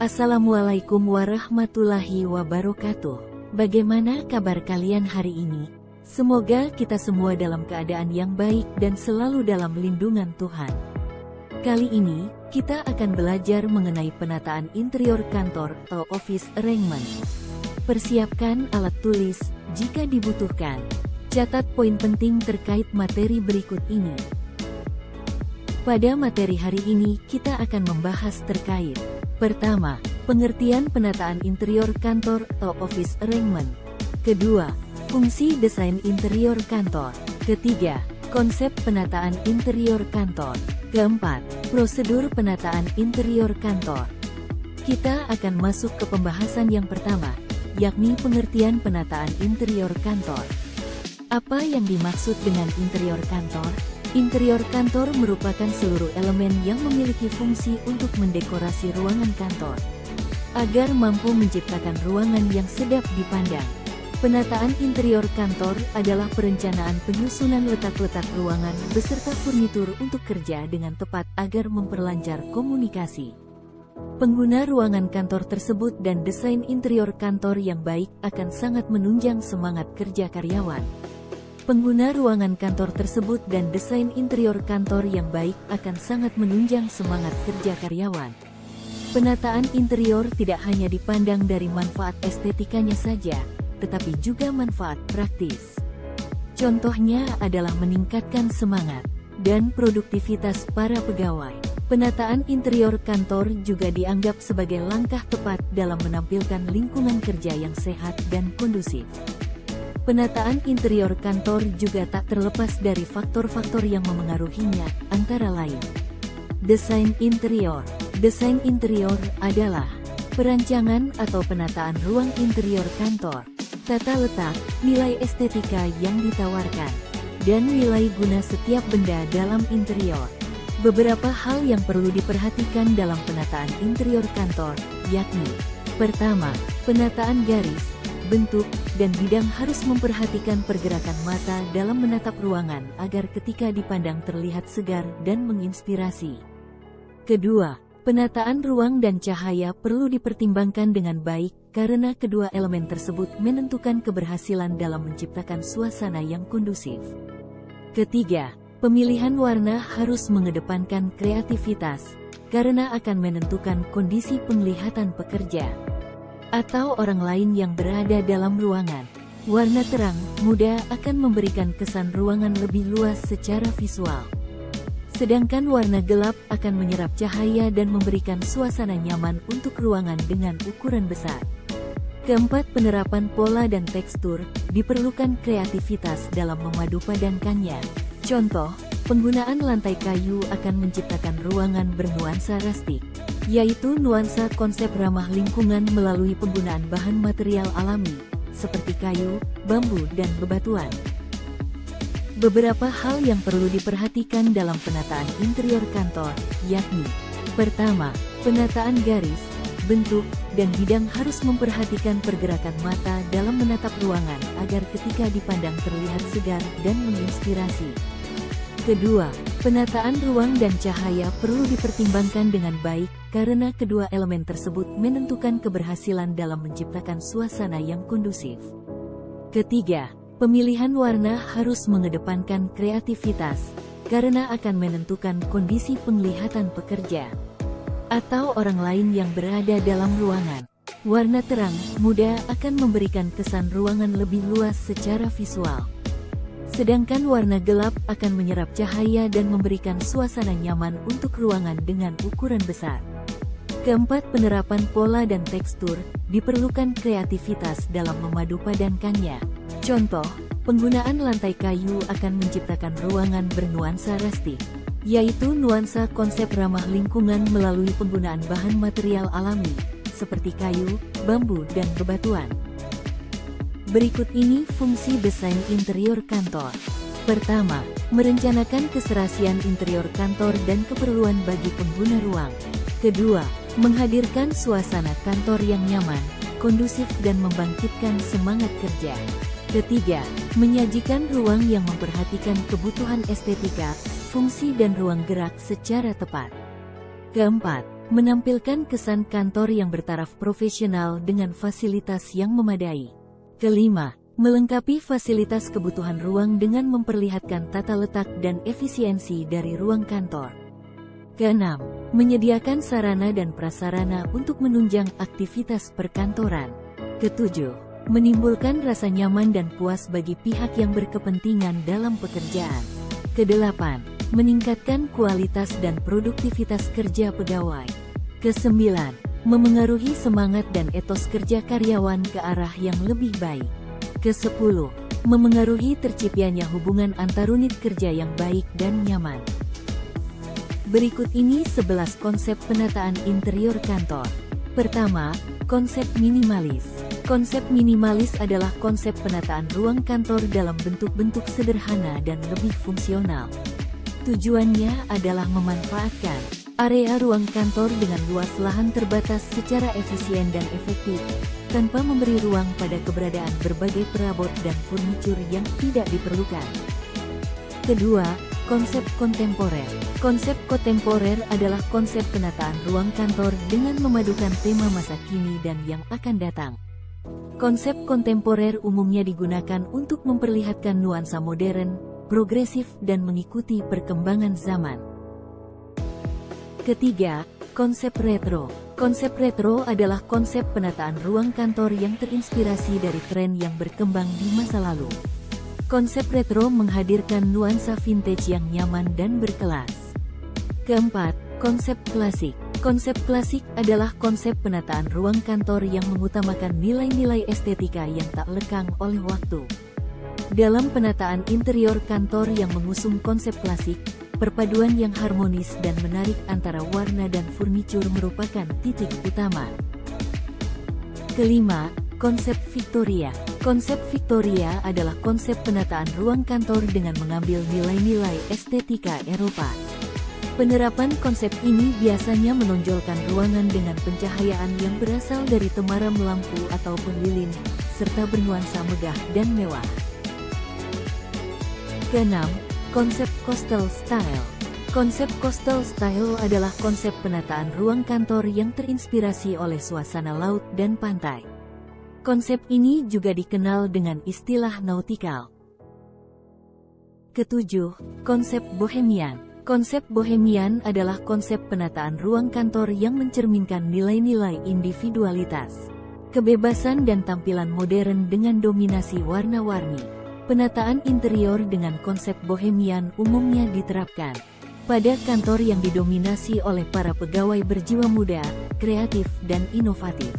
Assalamualaikum warahmatullahi wabarakatuh. Bagaimana kabar kalian hari ini? Semoga kita semua dalam keadaan yang baik dan selalu dalam lindungan Tuhan. Kali ini, kita akan belajar mengenai penataan interior kantor atau office arrangement. Persiapkan alat tulis jika dibutuhkan. Catat poin penting terkait materi berikut ini. Pada materi hari ini, kita akan membahas terkait: pertama, pengertian penataan interior kantor atau office arrangement. Kedua, fungsi desain interior kantor. Ketiga, konsep penataan interior kantor. Keempat, prosedur penataan interior kantor. Kita akan masuk ke pembahasan yang pertama, yakni pengertian penataan interior kantor. Apa yang dimaksud dengan interior kantor? Interior kantor merupakan seluruh elemen yang memiliki fungsi untuk mendekorasi ruangan kantor, agar mampu menciptakan ruangan yang sedap dipandang. Penataan interior kantor adalah perencanaan penyusunan letak-letak ruangan beserta furnitur untuk kerja dengan tepat agar memperlancar komunikasi. Pengguna ruangan kantor tersebut dan desain interior kantor yang baik akan sangat menunjang semangat kerja karyawan. Pengguna ruangan kantor tersebut dan desain interior kantor yang baik akan sangat menunjang semangat kerja karyawan. Penataan interior tidak hanya dipandang dari manfaat estetikanya saja, tetapi juga manfaat praktis. Contohnya adalah meningkatkan semangat dan produktivitas para pegawai. Penataan interior kantor juga dianggap sebagai langkah tepat dalam menampilkan lingkungan kerja yang sehat dan kondusif. Penataan interior kantor juga tak terlepas dari faktor-faktor yang memengaruhinya, antara lain: desain interior. Desain interior adalah perancangan atau penataan ruang interior kantor, tata letak, nilai estetika yang ditawarkan, dan nilai guna setiap benda dalam interior. Beberapa hal yang perlu diperhatikan dalam penataan interior kantor, yakni: pertama, penataan garis, bentuk, dan bidang harus memperhatikan pergerakan mata dalam menatap ruangan agar ketika dipandang terlihat segar dan menginspirasi. Kedua, penataan ruang dan cahaya perlu dipertimbangkan dengan baik karena kedua elemen tersebut menentukan keberhasilan dalam menciptakan suasana yang kondusif. Ketiga, pemilihan warna harus mengedepankan kreativitas karena akan menentukan kondisi penglihatan pekerja atau orang lain yang berada dalam ruangan. Warna terang, muda akan memberikan kesan ruangan lebih luas secara visual. Sedangkan warna gelap akan menyerap cahaya dan memberikan suasana nyaman untuk ruangan dengan ukuran besar. Keempat, penerapan pola dan tekstur, diperlukan kreativitas dalam memadupadankannya. Contoh, penggunaan lantai kayu akan menciptakan ruangan bernuansa rustik, yaitu nuansa konsep ramah lingkungan melalui penggunaan bahan material alami, seperti kayu, bambu, dan bebatuan. Beberapa hal yang perlu diperhatikan dalam penataan interior kantor, yakni: pertama, penataan garis, bentuk, dan bidang harus memperhatikan pergerakan mata dalam menatap ruangan agar ketika dipandang terlihat segar dan menginspirasi. Kedua, penataan ruang dan cahaya perlu dipertimbangkan dengan baik karena kedua elemen tersebut menentukan keberhasilan dalam menciptakan suasana yang kondusif. Ketiga, pemilihan warna harus mengedepankan kreativitas karena akan menentukan kondisi penglihatan pekerja atau orang lain yang berada dalam ruangan. Warna terang, muda akan memberikan kesan ruangan lebih luas secara visual. Sedangkan warna gelap akan menyerap cahaya dan memberikan suasana nyaman untuk ruangan dengan ukuran besar. Keempat, penerapan pola dan tekstur, diperlukan kreativitas dalam memadupadankannya. Contoh, penggunaan lantai kayu akan menciptakan ruangan bernuansa rustik, yaitu nuansa konsep ramah lingkungan melalui penggunaan bahan material alami, seperti kayu, bambu, dan bebatuan. Berikut ini fungsi desain interior kantor. Pertama, merencanakan keserasian interior kantor dan keperluan bagi pengguna ruang. Kedua, menghadirkan suasana kantor yang nyaman, kondusif dan membangkitkan semangat kerja. Ketiga, menyajikan ruang yang memperhatikan kebutuhan estetika, fungsi dan ruang gerak secara tepat. Keempat, menampilkan kesan kantor yang bertaraf profesional dengan fasilitas yang memadai. Kelima, melengkapi fasilitas kebutuhan ruang dengan memperlihatkan tata letak dan efisiensi dari ruang kantor. Keenam, menyediakan sarana dan prasarana untuk menunjang aktivitas perkantoran. Ketujuh, menimbulkan rasa nyaman dan puas bagi pihak yang berkepentingan dalam pekerjaan. Kedelapan, meningkatkan kualitas dan produktivitas kerja pegawai. Kesembilan, memengaruhi semangat dan etos kerja karyawan ke arah yang lebih baik. Ke-10, memengaruhi terciptanya hubungan antarunit kerja yang baik dan nyaman. Berikut ini 11 konsep penataan interior kantor. Pertama, konsep minimalis. Konsep minimalis adalah konsep penataan ruang kantor dalam bentuk-bentuk sederhana dan lebih fungsional. Tujuannya adalah memanfaatkan area ruang kantor dengan luas lahan terbatas secara efisien dan efektif, tanpa memberi ruang pada keberadaan berbagai perabot dan furnitur yang tidak diperlukan. Kedua, konsep kontemporer. Konsep kontemporer adalah konsep penataan ruang kantor dengan memadukan tema masa kini dan yang akan datang. Konsep kontemporer umumnya digunakan untuk memperlihatkan nuansa modern, progresif dan mengikuti perkembangan zaman. Ketiga, konsep retro. Konsep retro adalah konsep penataan ruang kantor yang terinspirasi dari tren yang berkembang di masa lalu. Konsep retro menghadirkan nuansa vintage yang nyaman dan berkelas. Keempat, konsep klasik. Konsep klasik adalah konsep penataan ruang kantor yang mengutamakan nilai-nilai estetika yang tak lekang oleh waktu. Dalam penataan interior kantor yang mengusung konsep klasik, perpaduan yang harmonis dan menarik antara warna dan furnitur merupakan titik utama. Kelima, konsep Victoria. Konsep Victoria adalah konsep penataan ruang kantor dengan mengambil nilai-nilai estetika Eropa. Penerapan konsep ini biasanya menonjolkan ruangan dengan pencahayaan yang berasal dari temaram lampu ataupun lilin, serta bernuansa megah dan mewah. Keenam, konsep coastal style. Konsep coastal style adalah konsep penataan ruang kantor yang terinspirasi oleh suasana laut dan pantai. Konsep ini juga dikenal dengan istilah nautikal. Ketujuh, konsep bohemian. Konsep bohemian adalah konsep penataan ruang kantor yang mencerminkan nilai-nilai individualitas, kebebasan dan tampilan modern dengan dominasi warna-warni. Penataan interior dengan konsep bohemian umumnya diterapkan pada kantor yang didominasi oleh para pegawai berjiwa muda, kreatif dan inovatif.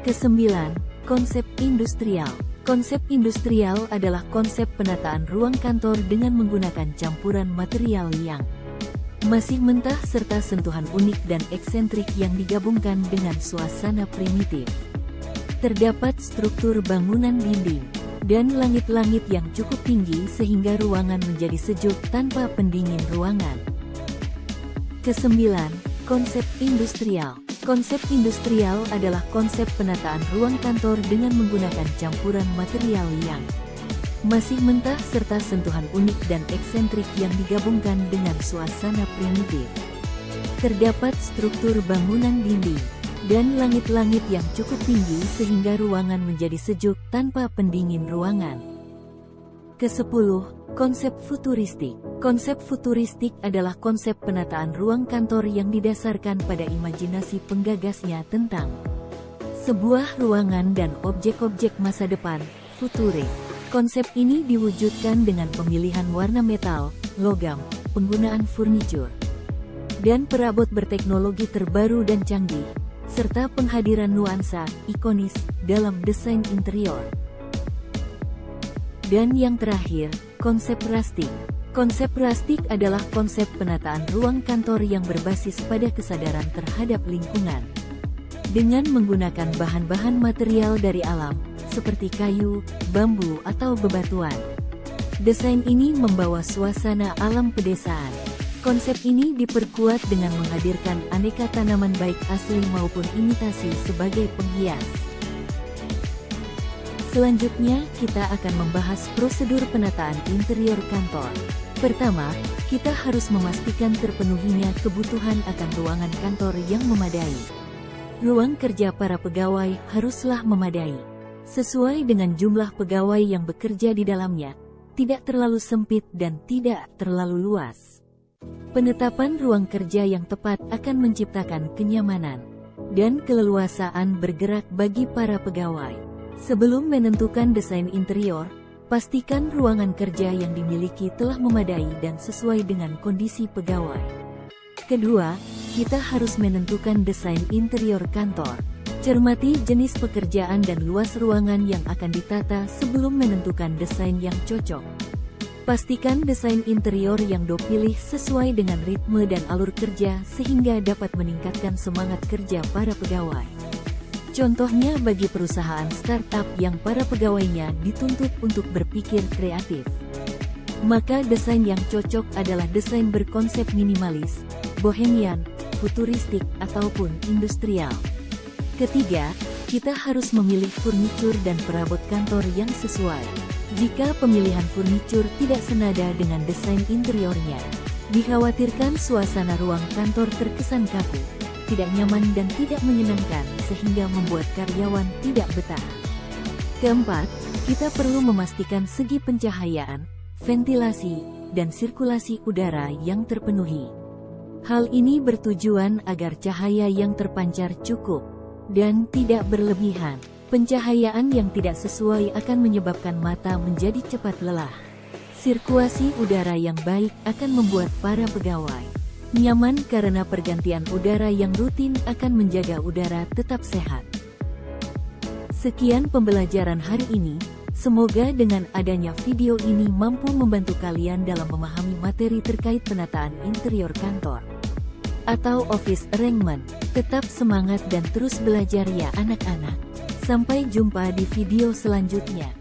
Kesembilan, konsep industrial. Konsep industrial adalah konsep penataan ruang kantor dengan menggunakan campuran material yang masih mentah serta sentuhan unik dan eksentrik yang digabungkan dengan suasana primitif. Terdapat struktur bangunan dinding dan langit-langit yang cukup tinggi sehingga ruangan menjadi sejuk tanpa pendingin ruangan. Kesembilan, konsep industrial. Konsep industrial adalah konsep penataan ruang kantor dengan menggunakan campuran material yang masih mentah serta sentuhan unik dan eksentrik yang digabungkan dengan suasana primitif. Terdapat struktur bangunan dinding dan langit-langit yang cukup tinggi sehingga ruangan menjadi sejuk tanpa pendingin ruangan. Kesepuluh, konsep futuristik. Konsep futuristik adalah konsep penataan ruang kantor yang didasarkan pada imajinasi penggagasnya tentang sebuah ruangan dan objek-objek masa depan, futurik. Konsep ini diwujudkan dengan pemilihan warna metal, logam, penggunaan furnitur, dan perabot berteknologi terbaru dan canggih, serta penghadiran nuansa ikonis dalam desain interior. Dan yang terakhir, konsep rustic. Konsep rustic adalah konsep penataan ruang kantor yang berbasis pada kesadaran terhadap lingkungan. Dengan menggunakan bahan-bahan material dari alam, seperti kayu, bambu atau bebatuan. Desain ini membawa suasana alam pedesaan. Konsep ini diperkuat dengan menghadirkan aneka tanaman baik asli maupun imitasi sebagai penghias. Selanjutnya, kita akan membahas prosedur penataan interior kantor. Pertama, kita harus memastikan terpenuhinya kebutuhan akan ruangan kantor yang memadai. Ruang kerja para pegawai haruslah memadai, sesuai dengan jumlah pegawai yang bekerja di dalamnya, tidak terlalu sempit dan tidak terlalu luas. Penetapan ruang kerja yang tepat akan menciptakan kenyamanan dan keleluasaan bergerak bagi para pegawai. Sebelum menentukan desain interior, pastikan ruangan kerja yang dimiliki telah memadai dan sesuai dengan kondisi pegawai. Kedua, kita harus menentukan desain interior kantor. Cermati jenis pekerjaan dan luas ruangan yang akan ditata sebelum menentukan desain yang cocok. Pastikan desain interior yang dipilih sesuai dengan ritme dan alur kerja sehingga dapat meningkatkan semangat kerja para pegawai. Contohnya bagi perusahaan startup yang para pegawainya dituntut untuk berpikir kreatif, maka desain yang cocok adalah desain berkonsep minimalis, bohemian, futuristik, ataupun industrial. Ketiga, kita harus memilih furnitur dan perabot kantor yang sesuai. Jika pemilihan furnitur tidak senada dengan desain interiornya, dikhawatirkan suasana ruang kantor terkesan kaku, tidak nyaman dan tidak menyenangkan sehingga membuat karyawan tidak betah. Keempat, kita perlu memastikan segi pencahayaan, ventilasi, dan sirkulasi udara yang terpenuhi. Hal ini bertujuan agar cahaya yang terpancar cukup dan tidak berlebihan. Pencahayaan yang tidak sesuai akan menyebabkan mata menjadi cepat lelah. Sirkulasi udara yang baik akan membuat para pegawai nyaman karena pergantian udara yang rutin akan menjaga udara tetap sehat. Sekian pembelajaran hari ini, semoga dengan adanya video ini mampu membantu kalian dalam memahami materi terkait penataan interior kantor atau office arrangement. Tetap semangat dan terus belajar ya anak-anak. Sampai jumpa di video selanjutnya.